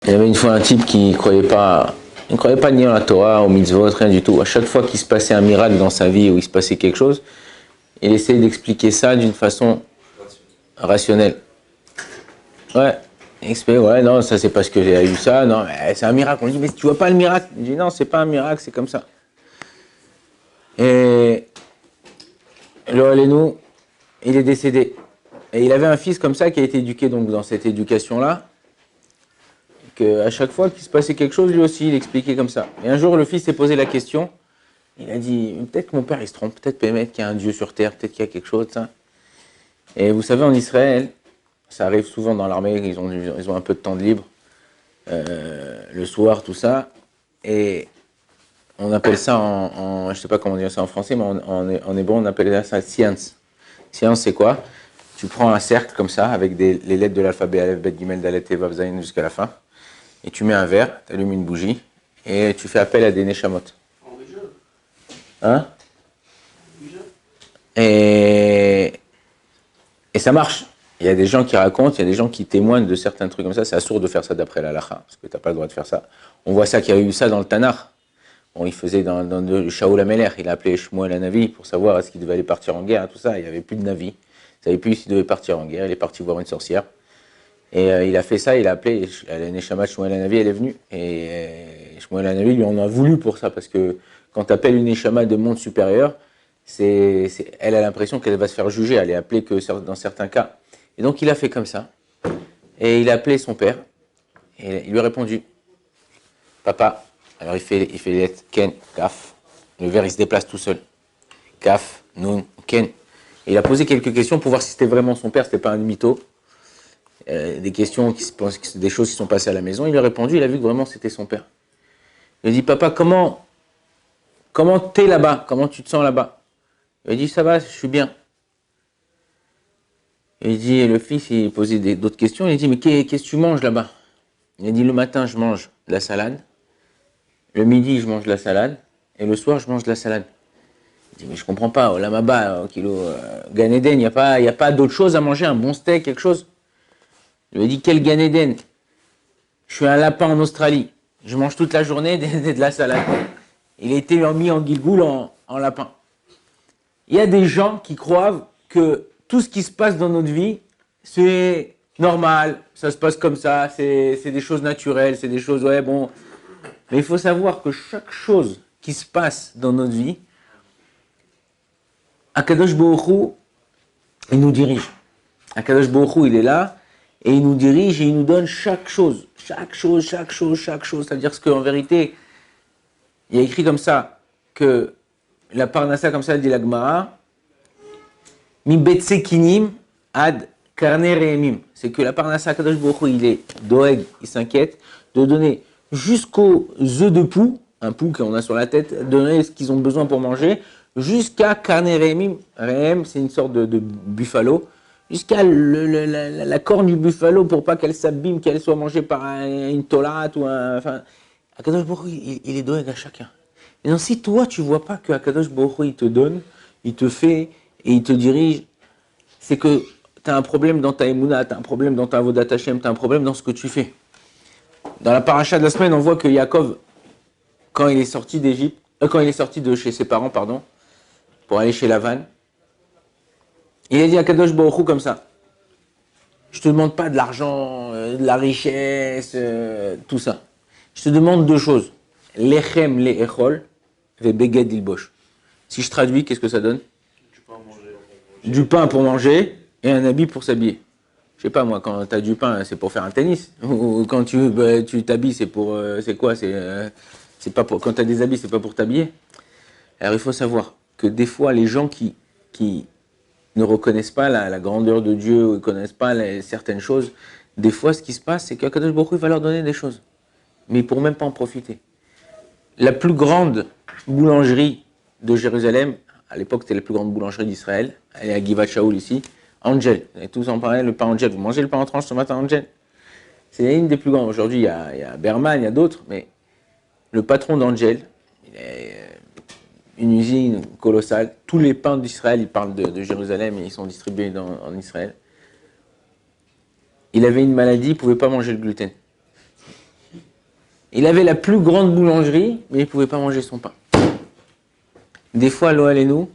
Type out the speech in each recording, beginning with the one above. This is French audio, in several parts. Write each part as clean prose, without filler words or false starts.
Il y avait une fois un type qui ne croyait pas ni en la Torah, au mitzvot, rien du tout. À chaque fois qu'il se passait un miracle dans sa vie ou il se passait quelque chose, il essayait d'expliquer ça d'une façon rationnelle. Ouais, ouais, non, ça c'est parce que j'ai eu ça, non, c'est un miracle. On dit, mais tu vois pas le miracle? Il dit, non, c'est pas un miracle, c'est comme ça. Et nous, il est décédé. Et il avait un fils comme ça qui a été éduqué donc dans cette éducation-là, qu'à chaque fois qu'il se passait quelque chose, lui aussi, il expliquait comme ça. Et un jour, le fils s'est posé la question, il a dit, peut-être que mon père il se trompe, peut-être qu'il y a un Dieu sur terre, peut-être qu'il y a quelque chose, ça. Et vous savez, en Israël, ça arrive souvent dans l'armée, ils ont un peu de temps de libre, le soir, tout ça, et on appelle ça je ne sais pas comment dire ça en français, mais en hébreu, on appelle ça science. Science, c'est quoi? Tu prends un cercle comme ça, avec les lettres de l'alphabet, Aleph, Bet, Gimel, Dalet, Te, Vav, Zayin, jusqu'à la fin, et tu mets un verre, tu allumes une bougie, et tu fais appel à des neshamot. Hein? Et ça marche. Il y a des gens qui racontent, il y a des gens qui témoignent de certains trucs comme ça. C'est assourd de faire ça d'après la halakha, parce que tu n'as pas le droit de faire ça. On voit ça qu'il y a eu ça dans le Tanakh. Bon, il faisait dans le Shaul HaMelech, il a appelé Shmuel HaNavi pour savoir est-ce qu'il devait aller partir en guerre, tout ça. Il n'y avait plus de Navi. Il ne savait plus s'il devait partir en guerre. Il est parti voir une sorcière. Et il a fait ça, il a appelé la Neshama Shmuel HaNavi, elle est venue. Et Shmuel HaNavi lui en a voulu pour ça, parce que quand tu appelles une Neshama de monde supérieur, elle a l'impression qu'elle va se faire juger, elle est appelée que dans certains cas. Et donc il a fait comme ça. Et il a appelé son père. Et il lui a répondu, papa. Alors il fait les lettres Ken, Kaf. Le verre il se déplace tout seul. Kaf, Nun, Ken. Et il a posé quelques questions pour voir si c'était vraiment son père, c'était pas un mytho. Des questions, des choses qui sont passées à la maison. Il a répondu, il a vu que vraiment c'était son père. Il a dit, papa, comment t'es là-bas? Comment tu te sens là-bas? Il a dit, ça va, je suis bien. Il dit, le fils, il posait d'autres questions. Il a dit, mais qu'est-ce que tu manges là-bas? Il a dit, le matin, je mange de la salade. Le midi, je mange de la salade. Et le soir, je mange de la salade. Il dit, mais je comprends pas, au Lamaba, au kilo Gan Eden, il n'y a pas d'autre chose à manger, un bon steak, quelque chose? Il lui a dit, quel Gan Eden? Je suis un lapin en Australie. Je mange toute la journée de la salade. Il a été mis en Gilgoul en lapin. Il y a des gens qui croient que tout ce qui se passe dans notre vie, c'est normal, ça se passe comme ça, c'est des choses naturelles, c'est des choses, ouais, bon. Mais il faut savoir que chaque chose qui se passe dans notre vie, Akadosh Baruch Hu, il nous dirige. Akadosh Baruch Hu, il est là, et il nous dirige et il nous donne chaque chose. Chaque chose. C'est-à-dire qu'en vérité, il y a écrit comme ça, que la parnassa, comme ça, dit la Gemara, mi betse kinim ad karne reemim. C'est que la parnassa, Akadosh Baruch Hu, il est doeg, il s'inquiète de donner jusqu'aux œufs de poux, un poux qu'on a sur la tête, donner ce qu'ils ont besoin pour manger, jusqu'à karne reemim. Reem, c'est une sorte de buffalo. Jusqu'à la corne du buffalo pour pas qu'elle s'abîme, qu'elle soit mangée par une tolate ou un. Enfin, Akadosh Baruch Hu, il est doeg à chacun. Et donc, si toi, tu vois pas que Akadosh Baruch Hu, il te donne, il te fait et il te dirige, c'est que tu as un problème dans ta émouna, tu as un problème dans ta avodat Hashem, tu as un problème dans ce que tu fais. Dans la paracha de la semaine, on voit que Yaakov, quand il est sorti d'Égypte, quand il est sorti de chez ses parents, pardon, pour aller chez Lavan, il a dit à Akadosh Baruch Hu comme ça. Je te demande pas de l'argent, de la richesse, tout ça. Je te demande deux choses. Lechem le'echol, ve'beged ilbosh. Si je traduis, qu'est-ce que ça donne? Du pain pour manger et un habit pour s'habiller. Je sais pas moi, quand tu as du pain, c'est pour faire un tennis. Ou quand tu t'habilles, c'est pour c'est quoi? C'est pas pour quand tu as des habits, c'est pas pour t'habiller. Alors il faut savoir que des fois les gens qui ne reconnaissent pas la grandeur de Dieu, ou ne connaissent pas certaines choses, des fois ce qui se passe, c'est qu'Akadosh Baruch Hu va leur donner des choses. Mais ils ne pourront même pas en profiter. La plus grande boulangerie de Jérusalem, à l'époque c'était la plus grande boulangerie d'Israël, elle est à Givat Shaoul ici, Angel. Vous avez tous en parlé, le pain Angel. Vous mangez le pain en tranche ce matin, Angel? C'est une des plus grandes. Aujourd'hui, il y a Berman, il y a d'autres, mais le patron d'Angel, il est une usine colossale. Tous les pains d'Israël, ils parlent de Jérusalem et ils sont distribués en Israël. Il avait une maladie, il ne pouvait pas manger le gluten. Il avait la plus grande boulangerie, mais il ne pouvait pas manger son pain. Des fois, nous,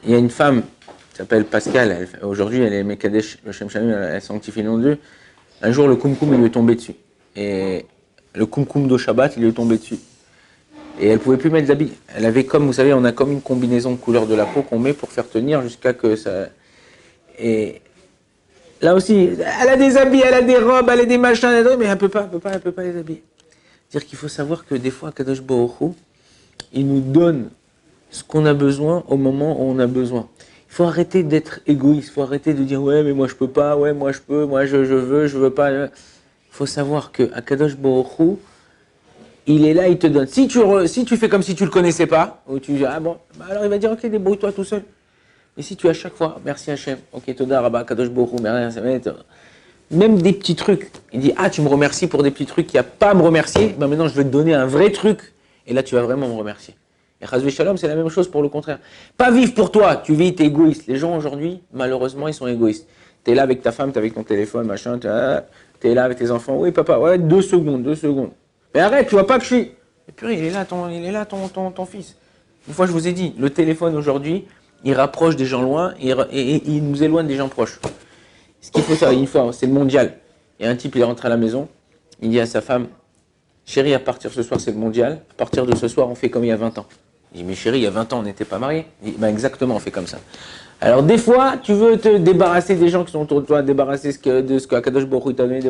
il y a une femme qui s'appelle Pascal, aujourd'hui elle est Mekadesh, le Shem Shamim, elle sanctifie le nom de Dieu. Un jour, le Koum il lui est tombé dessus. Et le Koum de Shabbat, il lui est tombé dessus. Et elle ne pouvait plus mettre d'habits. Elle avait comme, vous savez, on a comme une combinaison de couleur de la peau qu'on met pour faire tenir jusqu'à que ça... Et là aussi, elle a des habits, elle a des robes, elle a des machins, mais elle peut pas les habiller. C'est-à-dire qu'il faut savoir que des fois, Kadosh Baruch Hu, il nous donne ce qu'on a besoin au moment où on a besoin. Il faut arrêter d'être égoïste, il faut arrêter de dire ouais mais moi je peux pas, ouais moi je peux, moi je veux pas. Il faut savoir que Kadosh Baruch Hu, il est là, il te donne. Si tu fais comme si tu le connaissais pas, ou tu dis ah bon, bah alors il va dire ok débrouille-toi tout seul. Mais si tu à chaque fois merci Hachem, ok Toda Rabba Kadosh Baruch Hu, même des petits trucs. Il dit ah tu me remercies pour des petits trucs qu'il n'y a pas à me remercier, ben maintenant je vais te donner un vrai truc et là tu vas vraiment me remercier. Et Chazvé Shalom, c'est la même chose pour le contraire. Pas vivre pour toi, tu vis, t'es égoïste. Les gens aujourd'hui, malheureusement, ils sont égoïstes. T'es là avec ta femme, t'es avec ton téléphone, machin, t'es là avec tes enfants. Oui, papa, ouais, 2 secondes. Mais arrête, tu vois pas que je suis. Et puis il est là ton fils. Une fois, je vous ai dit, le téléphone aujourd'hui, il rapproche des gens loin et il nous éloigne des gens proches. Ce qu'il faut savoir, une fois, c'est le mondial. Et un type, il est rentré à la maison, il dit à sa femme, chérie, à partir de ce soir, c'est le mondial. À partir de ce soir, on fait comme il y a 20 ans. Il dit, mais chérie, il y a 20 ans, on n'était pas mariés. Il dit, ben exactement, on fait comme ça. Alors, des fois, tu veux te débarrasser des gens qui sont autour de toi, débarrasser de ce qu'Akadosh Baruch Hu t'a donné.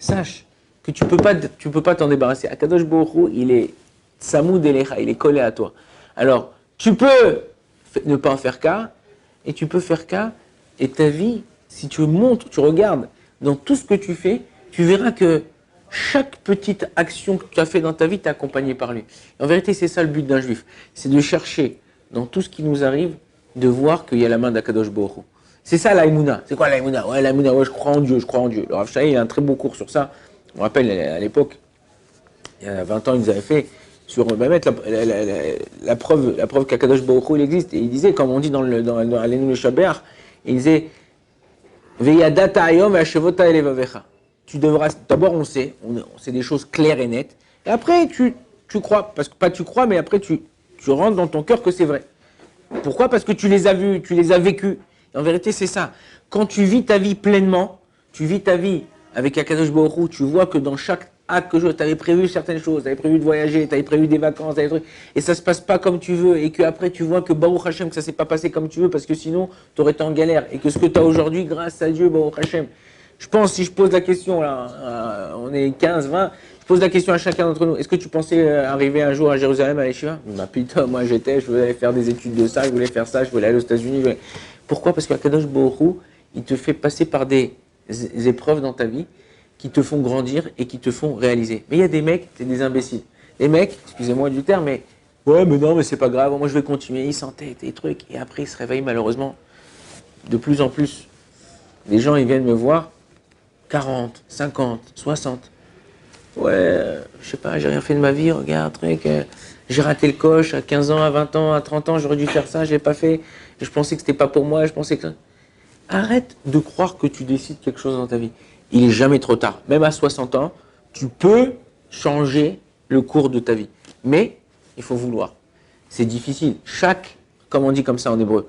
Sache que tu peux pas t'en débarrasser. Akadosh Baruch Hu, il est Tsamud Elecha, il est collé à toi. Alors, tu peux ne pas en faire cas, et tu peux faire cas, et ta vie, si tu montres, tu regardes dans tout ce que tu fais, tu verras que chaque petite action que tu as fait dans ta vie t'est accompagnée par lui. En vérité, c'est ça le but d'un juif. C'est de chercher, dans tout ce qui nous arrive, de voir qu'il y a la main d'Akadosh Baruch Hu. C'est ça l'aïmouna. C'est quoi l'aïmouna? Ouais, l'aïmouna, ouais, je crois en Dieu. Le Rav Shai, il a un très beau cours sur ça. Je me rappelle, à l'époque, il y a 20 ans, il nous avait fait sur mettre la preuve qu'Akadosh Baruch Hu, il existe. Et il disait, comme on dit dans Alenu le Shaber, il disait Veyadata ayom ve'ashevota elevavecha. Tu devras, d'abord on sait des choses claires et nettes, et après tu crois, parce que pas tu crois, mais après tu rentres dans ton cœur que c'est vrai. Pourquoi? Parce que tu les as vus, tu les as vécus. Et en vérité c'est ça. Quand tu vis ta vie pleinement, tu vis ta vie avec Akadosh Baruch Hu, tu vois que dans chaque acte que tu avais prévu certaines choses, tu avais prévu de voyager, tu avais prévu des vacances, et ça se passe pas comme tu veux, et qu'après tu vois que Baruch Hashem, que ça s'est pas passé comme tu veux, parce que sinon tu aurais été en galère, et que ce que tu as aujourd'hui, grâce à Dieu, Baruch Hashem. Je pense, si je pose la question, là, on est 15, 20, je pose la question à chacun d'entre nous, est-ce que tu pensais arriver un jour à Jérusalem, à l'Yeshiva? Bah putain, moi je voulais aller faire des études de ça, je voulais faire ça, je voulais aller aux États-Unis. Pourquoi? Parce qu'Akadosh Baruch Hu, il te fait passer par des épreuves dans ta vie qui te font grandir et qui te font réaliser. Mais il y a des mecs, c'est des imbéciles. Les mecs, excusez-moi du terme, mais ouais, mais non, mais c'est pas grave, moi je vais continuer, ils s'entêtent, des trucs, et après ils se réveillent malheureusement. De plus en plus, les gens ils viennent me voir, 40, 50, 60. Ouais, je sais pas, j'ai rien fait de ma vie, regarde, truc, j'ai raté le coche à 15 ans, à 20 ans, à 30 ans, j'aurais dû faire ça, j'ai pas fait, je pensais que c'était pas pour moi, je pensais que... Arrête de croire que tu décides quelque chose dans ta vie. Il est jamais trop tard. Même à 60 ans, tu peux changer le cours de ta vie. Mais il faut vouloir. C'est difficile. Comme on dit comme ça en hébreu,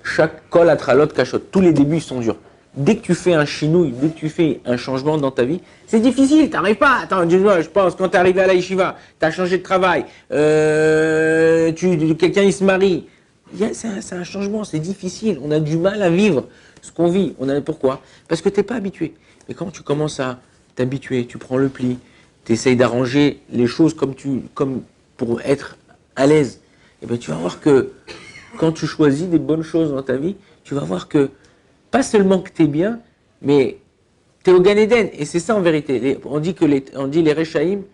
chaque kol atralot kachot, tous les débuts sont durs. Dès que tu fais un chinouille, dès que tu fais un changement dans ta vie, c'est difficile, t'arrives pas. Attends, je pense, quand t'es arrivé à la yeshiva, t'as changé de travail, quelqu'un il se marie. C'est un changement, c'est difficile. On a du mal à vivre ce qu'on vit. Pourquoi? Parce que tu n'es pas habitué. Mais quand tu commences à t'habituer, tu prends le pli, tu essayes d'arranger les choses comme pour être à l'aise, et bien tu vas voir que quand tu choisis des bonnes choses dans ta vie, tu vas voir que pas seulement que tu es bien, mais tu es au Gan Eden. Et c'est ça en vérité. On dit les Rechaïm,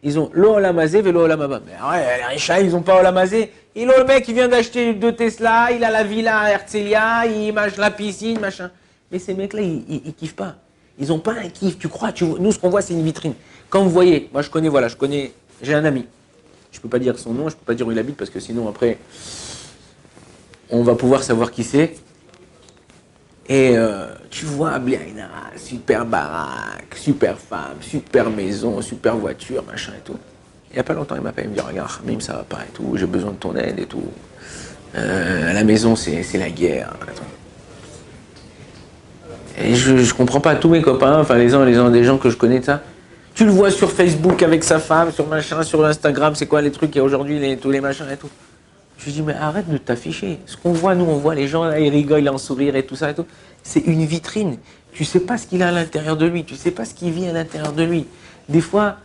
ils ont l'eau olamazé et l'eau olamaba. Mais ouais, les Rechaïm, ils n'ont pas olamazé. Le mec, il vient d'acheter 2 Tesla, il a la villa à Herzliya, il mange la piscine, machin. Mais ces mecs-là, ils kiffent pas. Ils n'ont pas un kiff, tu crois. Nous, ce qu'on voit, c'est une vitrine. Quand vous voyez, moi je connais, j'ai un ami. Je ne peux pas dire son nom, je ne peux pas dire où il habite, parce que sinon, après, on va pouvoir savoir qui c'est. Et tu vois, Bliaïna, super baraque, super femme, super maison, super voiture, machin et tout. Il n'y a pas longtemps, il m'appelle, il me dit, regarde, Mim, ça va pas et tout, j'ai besoin de ton aide et tout. À la maison, c'est la guerre. Et je comprends pas, tous mes copains, enfin des gens que je connais, ça. Tu le vois sur Facebook avec sa femme, sur machin, sur Instagram, c'est quoi les trucs qu'il y a aujourd'hui, tous les machins et tout. Je lui dis, mais arrête de t'afficher. Ce qu'on voit, nous, on voit les gens, là, ils rigolent, ils en sourire et tout ça et tout. C'est une vitrine. Tu sais pas ce qu'il a à l'intérieur de lui, tu sais pas ce qu'il vit à l'intérieur de lui. Des fois,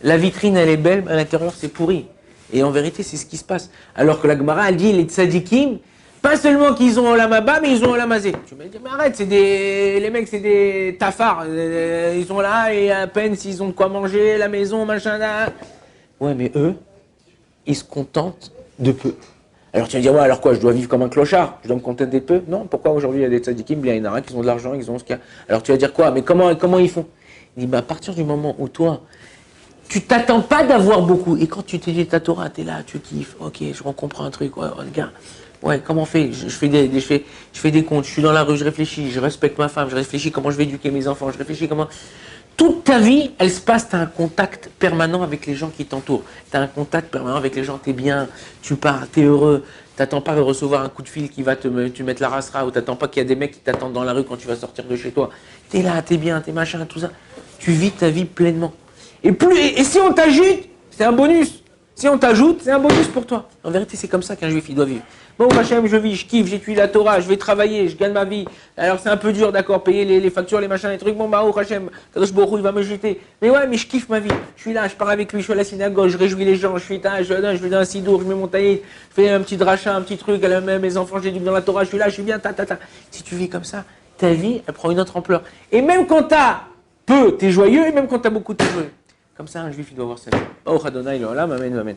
la vitrine, elle est belle, mais à l'intérieur, c'est pourri. Et en vérité, c'est ce qui se passe. Alors que la Gemara, elle dit, les tzadikim, pas seulement qu'ils ont Olam Haba, mais ils ont Olam Hazé. Tu me dis, mais arrête, les mecs, c'est des tafards. Ils sont là et à peine s'ils ont de quoi manger, la maison, machin, là. Ouais, mais eux, ils se contentent de peu. Alors tu vas dire, ouais, alors quoi, je dois vivre comme un clochard, je dois me contenter de peu? Non, pourquoi aujourd'hui il y a des tzadikim, il y en a qui ont de l'argent, ils ont ce qu'il y a. Alors tu vas dire quoi, mais comment ils font? Il dit, bah, à partir du moment où toi, tu t'attends pas d'avoir beaucoup, et quand tu t'étudies ta Torah, tu es là, tu kiffes, ok, je comprends un truc, ouais, regarde, ouais, comment on fait? Je fais des comptes, je suis dans la rue, je réfléchis, je respecte ma femme, je réfléchis comment je vais éduquer mes enfants, je réfléchis comment... Toute ta vie, elle se passe, tu as un contact permanent avec les gens qui t'entourent. Tu as un contact permanent avec les gens, tu es bien, tu pars, tu es heureux. Tu n'attends pas de recevoir un coup de fil qui va te mettre la rasera, ou tu n'attends pas qu'il y a des mecs qui t'attendent dans la rue quand tu vas sortir de chez toi. Tu es là, tu es bien, tu es machin, tout ça. Tu vis ta vie pleinement. Et si on t'ajoute, c'est un bonus. Si on t'ajoute, c'est un bonus pour toi. En vérité, c'est comme ça qu'un juif, il doit vivre. Bon, Hachem, je vis, je kiffe, j'étudie la Torah, je vais travailler, je gagne ma vie. Alors c'est un peu dur, d'accord, payer les factures, les machins, les trucs. Bon, bah, oh, Hachem, Kadosh Baruch Hu, il va me jeter. Mais ouais, mais je kiffe ma vie. Je suis là, je pars avec lui, je suis à la synagogue, je réjouis les gens, je vais dans un sidour, je mets mon taïd, je fais un petit drachat, un petit truc, mes enfants, j'éduque dans la Torah, je suis là, je suis bien, ta. Si tu vis comme ça, ta vie, elle prend une autre ampleur. Et même quand t'as peu, t'es joyeux, et même quand t'as beaucoup, t'es joyeux. Comme ça, un juif, il doit avoir ça. Oh, Adonai, Amen, Amen.